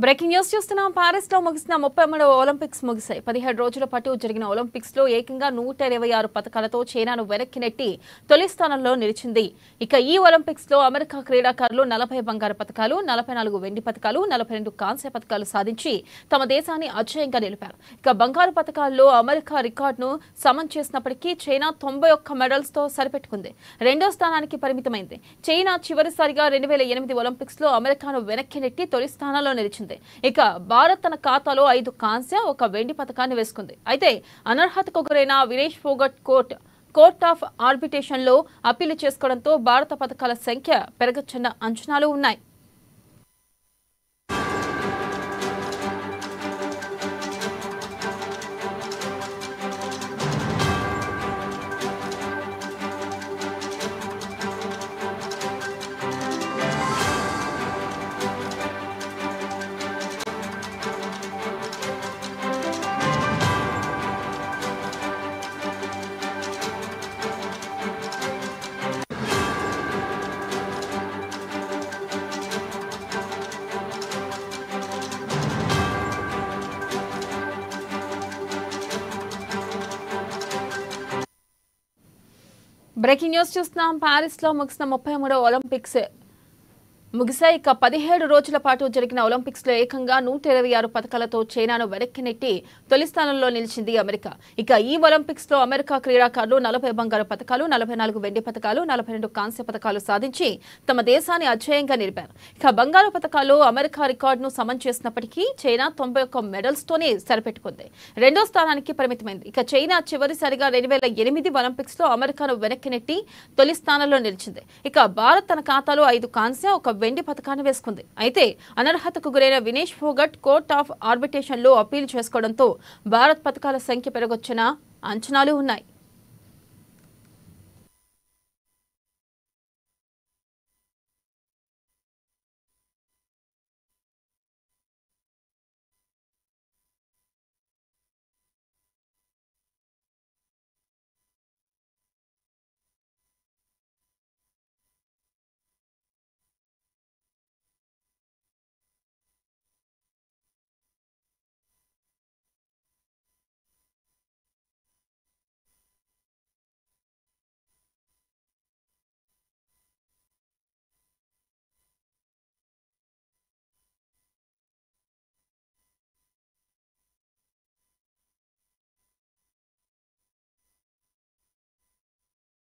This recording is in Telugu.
బ్రేకింగ్ న్యూస్ చూస్తున్నాం. పారిస్ లో ముగిసిన 33వ ఒలింపిక్స్ ముగిశాయి. 17 రోజుల పాటు జరిగిన ఒలింపిక్స్ లో ఏకంగా 126 పతకాలతో చైనాను వెనక్కి నెట్టి తొలి స్థానంలో నిలిచింది. ఇక ఈ ఒలింపిక్స్ లో అమెరికా క్రీడాకారులు 40 బంగారు పతకాలు, 44 వెండి పతకాలు, 42 కాంస్య పతకాలు సాధించి తమ దేశాన్ని అజేయంగా నిలిపారు. ఇక బంగారు పతకాల్లో అమెరికా రికార్డును సమన్ చేసినప్పటికీ చైనా 91 మెడల్స్ తో సరిపెట్టుకుంది. రెండో స్థానానికి పరిమితమైంది. చైనా చివరిసారిగా 2008 ఒలింపిక్స్ లో అమెరికాను వెనక్కి నెట్టి తొలి స్థానంలో నిలిచింది. ఇక భారత్ తన ఖాతాలో 5 కాంస్య, 1 వెండి పతకాన్ని వేసుకుంది. అయితే అనర్హతకు గురైన Vinesh Phogat court of arbitration లో అప్పీలు చేసుకోవడంతో భారత పతకాల సంఖ్య పెరగచ్చన్న అంచనాలు ఉన్నాయి. బ్రేకింగ్ న్యూస్ చూస్తున్నాం. పారిస్ లో ముగిసిన 33వ ఒలింపిక్స్ ముగిశాయి. ఇక 17 రోజుల పాటు జరిగిన ఒలింపిక్స్ లో ఏకంగా 126 పతకాలతో చైనాను వెనక్కి నెట్టి తొలి స్థానంలో నిలిచింది అమెరికా. ఇక ఈ ఒలింపిక్స్ లో అమెరికా క్రీడాకారులు 40 బంగారు పతకాలు, 44 వెండి పతకాలు, 42 కాంస్య పతకాలు సాధించి తమ దేశాన్ని అజేయంగా నిలిపారు. ఇక బంగారు పతకాలు అమెరికా రికార్డును సమన్ చేసినప్పటికీ చైనా 91 మెడల్స్ తోనే సరిపెట్టుకుంది. రెండో స్థానానికి పరిమితమైంది. ఇక చైనా చివరిసారిగా 2008 ఒలింపిక్స్ లో అమెరికాను వెనక్కి నెట్టి తొలి స్థానంలో నిలిచింది. ఇక భారత్ తన ఖాతాలో 5 కాంస్య, 1 వెండి పతకాన్ని వేసుకుంది. అయితే అనర్హతకు గురైన Vinesh Phogat court of arbitration లో అప్పీల్ చేసుకోవడంతో భారత్ పతకాల సంఖ్య పెరగొచ్చన్న అంచనాలు ఉన్నాయి.